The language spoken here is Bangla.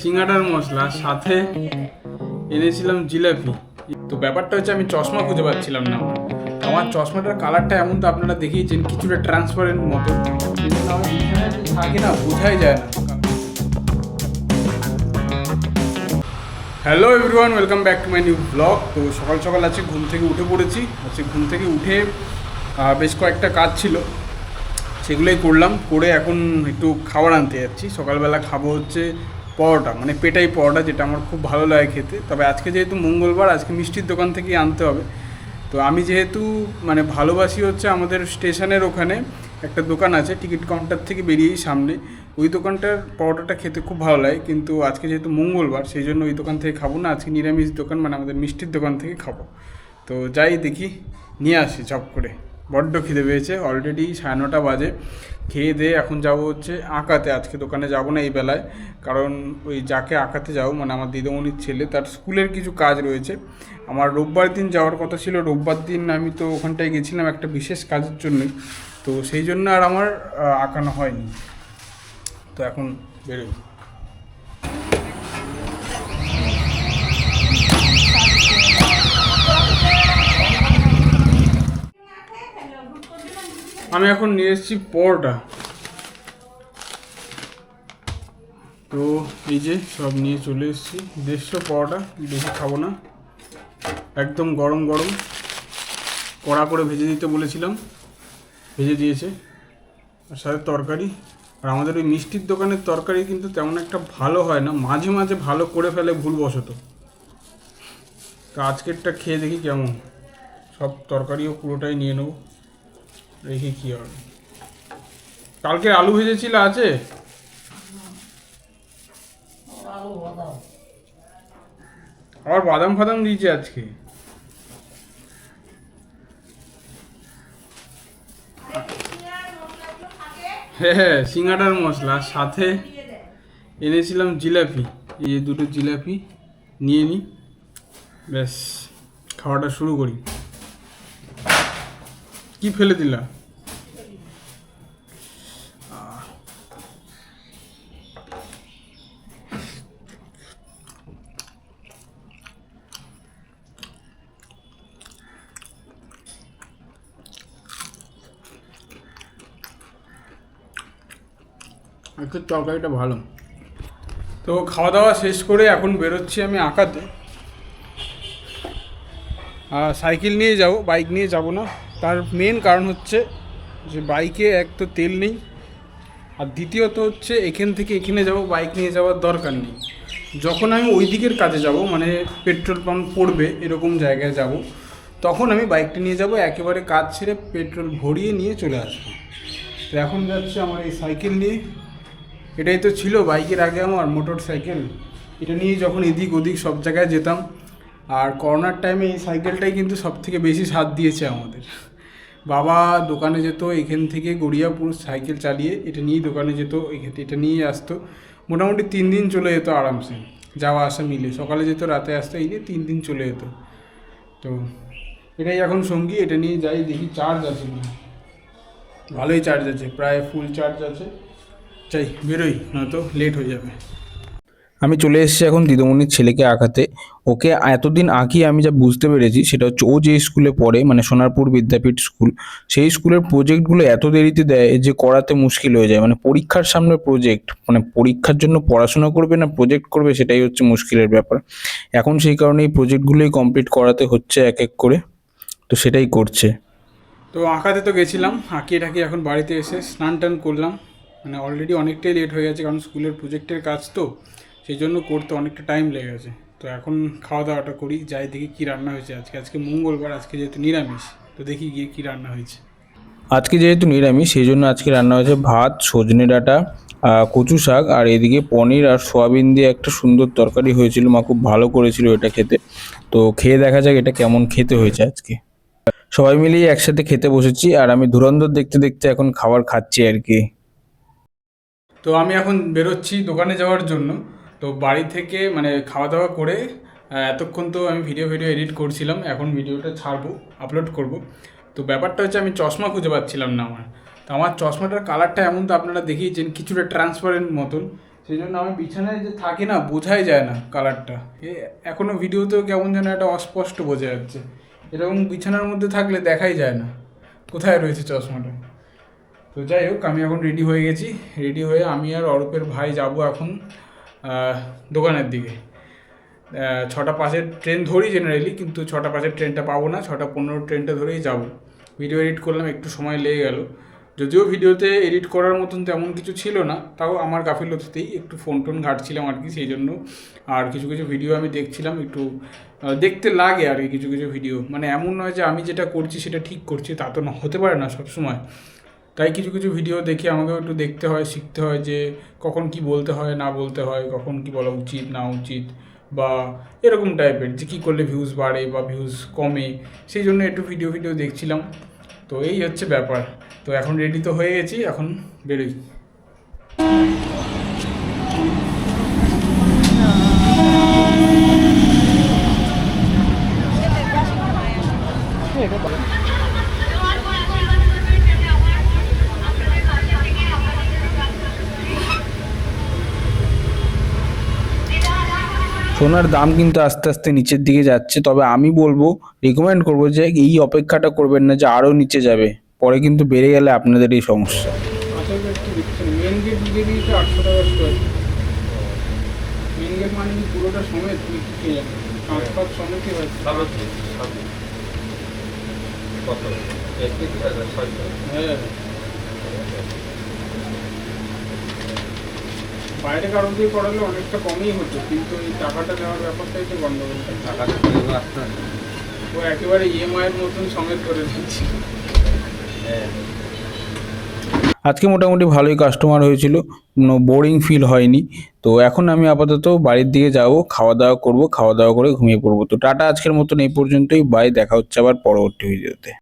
সিঙ্গাড়ার মশলা, সাথে এনেছিলাম জিলাপি। তো ব্যাপারটা হচ্ছে আমি চশমা খুঁজে পাচ্ছিলাম না। আমার চশমাটার কালারটা এমন, তো আপনারা দেখিয়েছেন কিছুটা ট্রান্সপারেন্ট মতো, সেজন্য আমার এখানে থাকে না, বোঝাই যায় না। Hello everyone, welcome back to my new blog. তো সকাল সকাল আছে ঘুম থেকে উঠে পড়েছি। ঘুম থেকে উঠে বেশ কয়েকটা কাজ ছিল, সেগুলোই করলাম। করে এখন একটু খাবার আনতে যাচ্ছি। সকালবেলা খাবো হচ্ছে পরোটা, মানে পেটাই পরোটা, যেটা আমার খুব ভালো লাগে খেতে। তবে আজকে যেহেতু মঙ্গলবার, আজকে মিষ্টির দোকান থেকেই আনতে হবে। তো আমি যেহেতু মানে ভালোবাসি হচ্ছে আমাদের স্টেশনের ওখানে একটা দোকান আছে, টিকিট কাউন্টার থেকে বেরিয়েই সামনে, ওই দোকানটার পরোটাটা খেতে খুব ভালো লাগে। কিন্তু আজকে যেহেতু মঙ্গলবার, সেই জন্য ওই দোকান থেকে খাবো না, আজকে নিরামিষ দোকান, মানে আমাদের মিষ্টির দোকান থেকে খাবো। তো যাই দেখি, নিয়ে আসি চপ করে। বড্ড খিদে পেয়েছে, অলরেডি 9:30 বাজে। খেয়ে দিয়ে এখন যাব হচ্ছে আঁকাতে। আজকে দোকানে যাব না এই বেলায়, কারণ ওই যাকে আঁকাতে যাবো, মানে আমার দিদিমণির ছেলে, তার স্কুলের কিছু কাজ রয়েছে। আমার রোববার দিন যাওয়ার কথা ছিল, রোববার দিন আমি তো ওখানটায় গেছিলাম একটা বিশেষ কাজের জন্যই, তো সেই জন্য আর আমার আঁকানো হয়নি। তো এখন বেরোই। আমি এখন নিয়ে এসেছি পরোটা। তো এই যে সব নিয়ে চলে এসেছি। 150 পরোটা, বেশি খাবো না, একদম গরম গরম, কড়া করে ভেজে দিতে বলেছিলাম, ভেজে দিয়েছে। আর সাথে তরকারি। আর আমাদের ওই মিষ্টির দোকানের তরকারি কিন্তু তেমন একটা ভালো হয় না, মাঝে মাঝে ভালো করে ফেলে ভুলবশত। তো আজকেরটা খেয়ে দেখি কেমন। সব তরকারিও পুরোটাই নিয়ে নেবো, রেখে কী হবে। কালকে আলু ভেজেছিল আছে, আবার বাদাম ফাদাম দিয়েছে আজকে। হ্যাঁ, সিঙ্গাড়ার মশলা, সাথে এনেছিলাম জিলাপি। এই যে দুটো জিলাপি নিয়ে নিই, ব্যাস খাওয়াটা শুরু করি। কি ফেলে দিলাম? একটু তরকারিটা ভালো। তো খাওয়া দাওয়া শেষ করে এখন বেরোচ্ছি আমি আঁকাতে। সাইকেল নিয়ে যাব, বাইক নিয়ে যাব না। তার মেন কারণ হচ্ছে যে বাইকে এক তো তেল নেই, আর দ্বিতীয়ত হচ্ছে এখান থেকে এখানে যাব, বাইক নিয়ে যাওয়ার দরকার নেই। যখন আমি ওই দিকের কাজে যাব, মানে পেট্রোল পাম্প পড়বে এরকম জায়গায় যাব, তখন আমি বাইকটা নিয়ে যাব, একেবারে কাজ ছেড়ে পেট্রোল ভরিয়ে নিয়ে চলে আসবো। তো এখন যাচ্ছে আমার এই সাইকেল নিয়ে। এটাই তো ছিল বাইকের আগে আমার মোটর সাইকেল। এটা নিয়ে যখন এদিক ওদিক সব জায়গায় যেতাম। আর করোনার টাইমে এই সাইকেলটাই কিন্তু সব থেকে বেশি সাথ দিয়েছে আমাদের। বাবা দোকানে যেত এখান থেকে গড়িয়াপুর সাইকেল চালিয়ে, এটা নিয়েই দোকানে যেত, এটা নিয়েই আসতো। মোটামুটি 3 দিন চলে যেত আরামসে, যাওয়া আসা মিলে। সকালে যেত, রাতে আসতো, এই নিয়ে 3 দিন চলে যেত। তো এটাই এখন সঙ্গী। এটা নিয়ে যাই, দেখি চার্জ আছে কি। ভালোই চার্জ আছে, প্রায় ফুল চার্জ আছে। চাই বেরোই, নয়তো লেট হয়ে যাবে। আমি চলে এসেছি এখন দিদিমণির ছেলেকে আঁকাতে। ওকে এতদিন আঁকি আমি যা বুঝতে পেরেছি সেটা হচ্ছে, ও যে স্কুলে পড়ে, মানে সোনারপুর বিদ্যাপীঠ স্কুল, সেই স্কুলের প্রজেক্টগুলো এত দেরিতে দেয় যে করাতে মুশকিল হয়ে যায়। মানে পরীক্ষার সামনে প্রজেক্ট, মানে পরীক্ষার জন্য পড়াশোনা করবে না প্রজেক্ট করবে, সেটাই হচ্ছে মুশকিলের ব্যাপার। এখন সেই কারণে এই প্রজেক্টগুলোই কমপ্লিট করাতে হচ্ছে এক এক করে, তো সেটাই করছে। তো আঁকাতে তো গেছিলাম, আঁকিয়ে ঠাকিয়ে এখন বাড়িতে এসে স্নান টান করলাম। মানে অলরেডি অনেকটাই লেট হয়ে গেছে, কারণ স্কুলের প্রজেক্টের কাজ তো, সেই জন্য করতে অনেকটা টাইম লেগে গেছে। তো এখন খাওয়া দাওয়াটা করি, যাই দেখি কী রান্না হয়েছে আজকে। আজকে মঙ্গলবার, আজকে যেহেতু নিরামিষ, তো দেখি গিয়ে কী রান্না হয়েছে। আজকে যেহেতু নিরামিষ, সেই জন্য আজকে রান্না হয়েছে ভাত, সজনে ডাঁটা, কচু শাক, আর এদিকে পনির আর সোয়াবিন দিয়ে একটা সুন্দর তরকারি হয়েছিল। মা খুব ভালো করেছিল এটা খেতে। তো খেয়ে দেখা যাক এটা কেমন খেতে হয়েছে আজকে। সবাই মিলিয়ে একসাথে খেতে বসেছি, আর আমি ধুরন্ধর দেখতে দেখতে এখন খাবার খাচ্ছি আর কি। তো আমি এখন বেরোচ্ছি দোকানে যাওয়ার জন্য। তো বাড়ি থেকে মানে খাওয়া দাওয়া করে এতক্ষণ তো আমি ভিডিও এডিট করছিলাম, এখন ভিডিওটা ছাড়বো, আপলোড করব। তো ব্যাপারটা হচ্ছে আমি চশমা খুঁজে পাচ্ছিলাম না আমার। তো আমার চশমাটার কালারটা এমন, তো আপনারা দেখিয়েছেন কিছুটা ট্রান্সপারেন্ট মতন, সেই জন্য আমি বিছানায় যে থাকি না, বোঝাই যায় না কালারটা। এখনও ভিডিওতেও কেমন যেন একটা অস্পষ্ট বোঝা যাচ্ছে। এরকম বিছানার মধ্যে থাকলে দেখাই যায় না কোথায় রয়েছে চশমাটা। তো যাই হোক, আমি এখন রেডি হয়ে গেছি। রেডি হয়ে আমি আর অরূপের ভাই যাব এখন দোকানের দিকে। 6:05 ট্রেন ধরি জেনারেলি, কিন্তু 6:05 ট্রেনটা পাবো না, 6:15 ট্রেনটা ধরেই যাব। ভিডিও এডিট করলাম, একটু সময় লেগে গেল। যদিও ভিডিওতে এডিট করার মতন তেমন কিছু ছিল না, তাও আমার গাফিলতিতেই একটু ফোন টোন ঘাটছিলাম আর কি, সেই জন্য। আর কিছু কিছু ভিডিও আমি দেখছিলাম, একটু দেখতে লাগে আর কি কিছু কিছু ভিডিও। মানে এমন নয় যে আমি যেটা করছি সেটা ঠিক করছি, তা তো হতে পারে না সবসময়। তাই কিছু কিছু ভিডিও দেখে আমাকেও একটু দেখতে হয়, শিখতে হয় যে কখন কি বলতে হয় না বলতে হয়, কখন কি বলা উচিত না উচিত, বা এরকম টাইপের যে কী করলে ভিউজ বাড়ে বা ভিউজ কমে। সেই জন্য একটু ভিডিও দেখছিলাম। তো এই হচ্ছে ব্যাপার। তো এখন রেডি তো হয়ে গেছি, এখন বেরোই। সোনার দাম কিন্তু আস্তে আস্তে নিচের দিকে যাচ্ছে, তবে আমি বলবো, রেকমেন্ড করবো যে এই অপেক্ষাটা করবেন না যে আরও নিচে যাবে, পরে কিন্তু বেড়ে গেলে আপনাদেরই সমস্যা। মেন গেট দিয়ে দিয়েছে 800 টাকা স্কোয়ার। মেন গেট মানে কি পুরোটা সমেত কাঁচপাত সমেতই হয়েছে। হ্যাঁ, বাইরে কারো দিয়ে করালে অনেকটা কমই হতো, কিন্তু এই টাকাটা দেওয়ার ব্যাপারটাই তো গন্ডগোলটা। ও একেবারে ইএমআইয়ের মতন সমেত করে দিচ্ছি। আজকে মোটামুটি ভালোই কাস্টমার হয়েছিল, কোনো বোরিং ফিল হয়নি। তো এখন আমি আপাতত বাড়ির দিকে যাব, খাওয়া দাওয়া করব, খাওয়া দাওয়া করে ঘুমিয়ে পড়বো। তো টাটা, আজকের মতন এই পর্যন্তই। বাই, দেখা হচ্ছে আবার পরবর্তী ভিডিওতে।